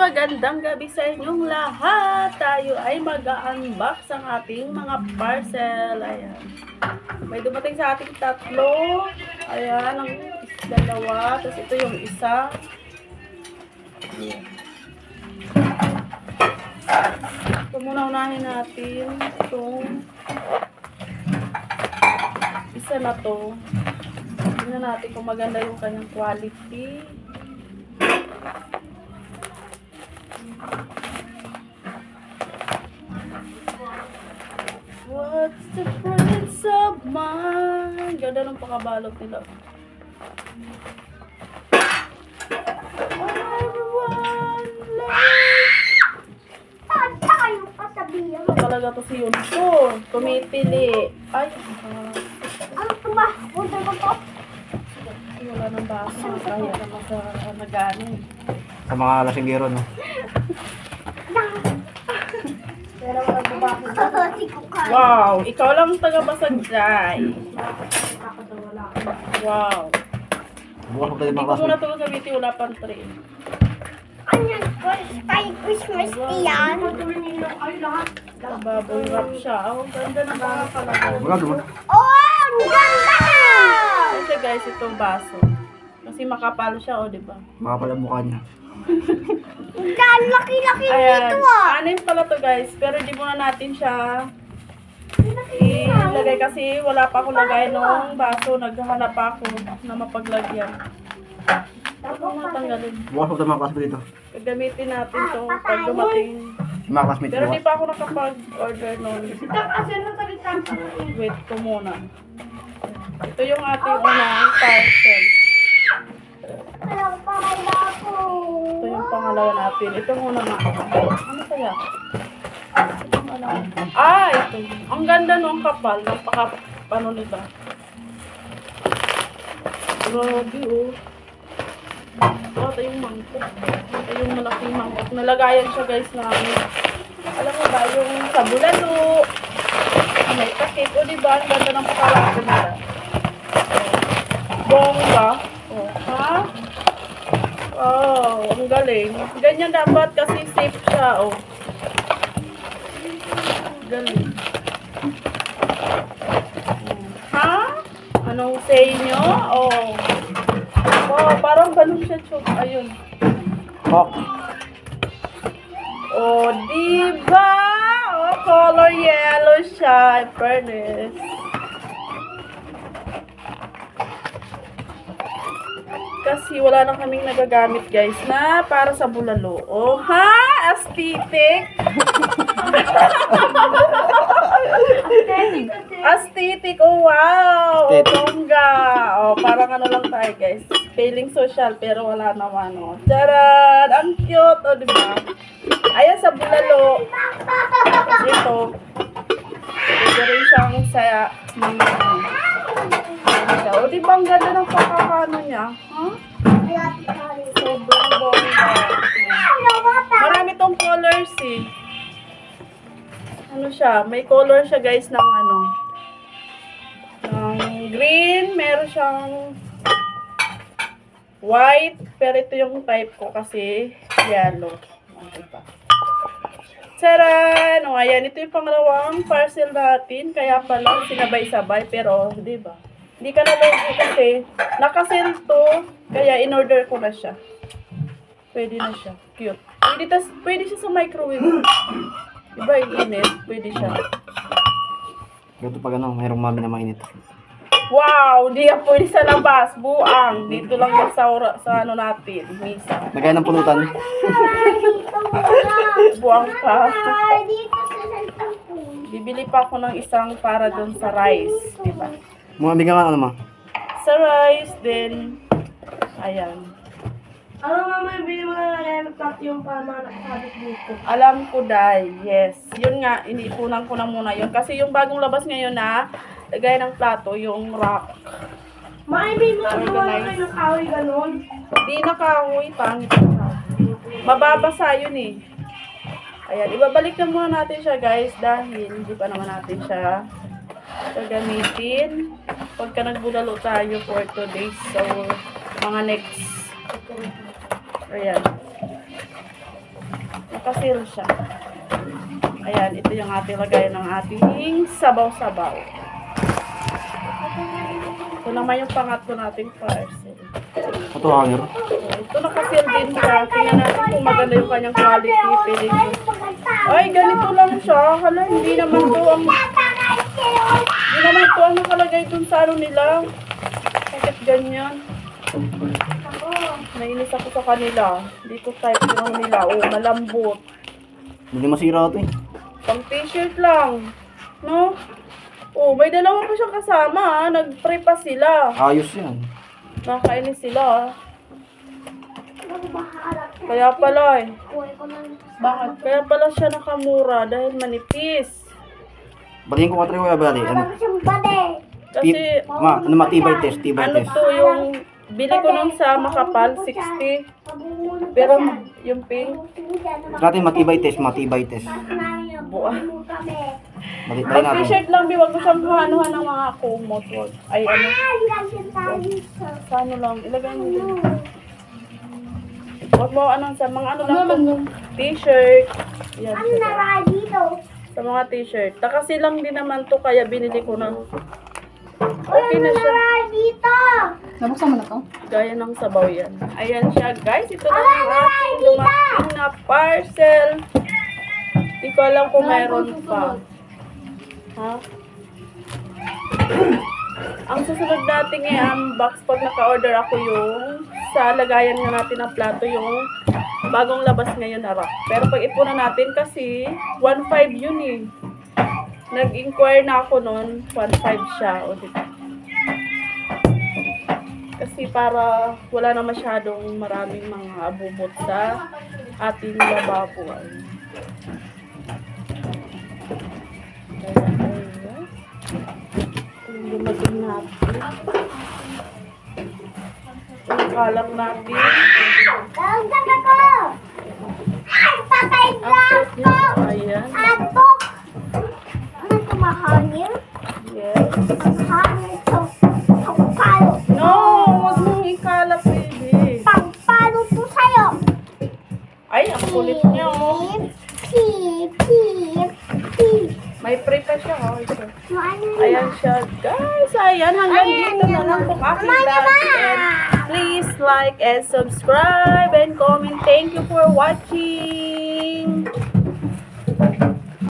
magandang gabi sa inyong lahat. Tayo ay mag-unbox ang ating mga parcel. Ayan. May dumating sa ating tatlo. Ayan, ang dalawa. Tapos ito yung isa. Ayan. Ito muna unahin natin. Itong isa na to. Tingnan natin kung maganda yung kanyang quality. What's the price of mine? Ganda ng pakabalot nila. Everyone Tayo kasabihan. Ito talaga to si Yunso. Tumitili. Ay, Ano ito ba? Order ko to? wala ng baso. Kaya naman sa nag-ano. Sa mga lasinggero, no? Pero wala ng baso. Si Kukan. Wow, ikaw lang taga-basag dry. Wow. Bukas ko tayo Hindi mga ko muna classmates. tulog sa biti, wala pang tray. Ano yan? Tayo Christmas tree yan. Baboy wrap siya. Oh, ganda ng pakakalagay. Wala, diba? Oh, ang ganda! Kasi guys, itong baso. Kasi makapal siya, oh, di ba? Makapal ang mukha niya. Ang laki-laki Ayan. nito ah. Anim pala to guys. Pero di muna natin siya ilagay kasi wala pa akong lagay nung baso. Naghahanap pa ako na mapaglagyan. Tapos natanggalin. Bukas ko tayo mga classmates dito. Gagamitin natin to pag dumating. Yung mga classmates Pero di bukas. pa ako nakapag-order nun. Wait ko muna. Ito yung ating unang parcel. Alam pa kaya ako. Ito yung pangalawa natin. Ito muna nga. Ano kaya? Ano? Ah, ito. Ang ganda nung kapal. Napaka-pano nila. Grabe, oh. Oh, ito yung mangkok. Ito yung malaking mangkok. Nalagayan siya, guys, namin. Alam mo ba, yung sa bulalo. May takip. O, diba? Ang ganda ng pakalako nila. Bongga. Oh, ha? Oh, ang galing. Ganyan dapat kasi safe siya, oh. Galing. Ha? Anong say nyo? Oh. Wow, parang ganun siya, Chok. Ayun. Hawk. Oh, diba? Oh, color yellow siya. Fairness. Kasi wala na kaming nagagamit, guys, na para sa bulalo. Oh, ha? Aesthetic? Aesthetic, oh wow! Aesthetic. Bongga! Oh, parang ano lang tayo, guys. Feeling social, pero wala naman, oh. Charan! Ang cute, oh, diba? Ayan sa bulalo. Tapos ito. Ito rin siyang saya. O, diba ang ganda ng pakakano niya? Huh? Sobrang bongga. Marami tong colors, eh. Ano siya? May color siya, guys, ng ano. Ng green. Meron siyang white. Pero ito yung type ko kasi yellow. Diba? Charan! O, ayan. Ito yung pangalawang parcel natin. Kaya pala sinabay-sabay. Pero, di ba? Hindi ka na logo kasi nakasell to. Kaya in-order ko na siya. Pwede na siya. Cute. Pwede siya sa microwave. Diba, init? Pwede siya. Ganito pag ano, mayroong mami na mainit. Wow! Di yan pwede sa labas. Buang. Dito lang yan sa ano natin. Misa. Nagaya ng pulutan. Buang pa. Dito sa santang ko. Bibili pa ako ng isang para dun sa rice. Diba? Mga bigyan nga ano ma. Sa rice, then, ayan. Ano nga may bili mo na nalalapat yung pamalasabi dito? Alam ko, Day. Yes. Yun nga, iniipunan ko na muna yun. Kasi yung bagong labas ngayon na, lagay ng plato, yung rock. Maibig mo Organize. kayo ng kahoy ganon? Di nakahoy, pangit na. Mababasa yun eh. Ayan, ibabalik na muna natin siya, guys, dahil hindi pa naman natin siya gagamitin. Pagka nagbulalo tayo for 2 days, so mga next. Ayan. Nakasil siya. Ayan, ito yung ating lagay ng ating sabaw-sabaw. Ito naman yung pangatlo nating parcel. Ito hanger. Ito nakasil din siya. Tingnan natin kung maganda yung kanyang quality. Pwede ko. Ay, ganito lang siya. Hala, hindi naman to ang nakalagay dun sa ano nila. Bakit ganyan? Nainis ako sa kanila. Dito type yung ano nila. Oh, malambot. Hindi masira ito eh. Pang t-shirt lang. No? Oh, may dalawa pa siyang kasama ha. Nag-pray pa sila. Ayos yan. Nakakainis sila. Kaya pala eh. Bakit? Kaya pala siya nakamura dahil manipis. Batiin ko 4 kuya bali. Ano? Kasi Matibay test, tibay ano test. to yung bili ko nung sa makapal 60. Pero yung pink Sa atin matibay test. buwan. Bali Pag natin. t-shirt lang, di wag mo siyang hanuhan ng mga kumot. Wag. Ay ano, sa ano lang, ilagay mo dun. Wag mo anong sa mga ano lang tong t-shirt. Yan. Sa mga t-shirt. Takasi lang din naman to kaya binili ko na. Okay na siya. Nabuksan mo na to? Gaya ng sabaw yan. Ayan siya guys. Ito na yung ating dumating na parcel. Hindi ko alam kung meron pa. Ha? Ang susunod natin i-unbox pag naka-order ako yung sa lagayan nga natin ng plato yung bagong labas ngayon na rack. Pero pag ipunan natin kasi 1.5 yun eh. Nag-inquire na ako noon, 1.5 siya. O diba? Kasi para wala na masyadong maraming mga abubot sa ating lababo. Yung dumating natin. Yung kalam natin. Ang cute niya. Ayan. Yes. No! Huwag mong ikalap, baby. Ay, ang kulit niya, oh. May pre pa siya, oh. Ito. Ayan siya, guys. Ayan, hanggang dito na lang kung aking vlog. And please like and subscribe and comment. Thank you for watching.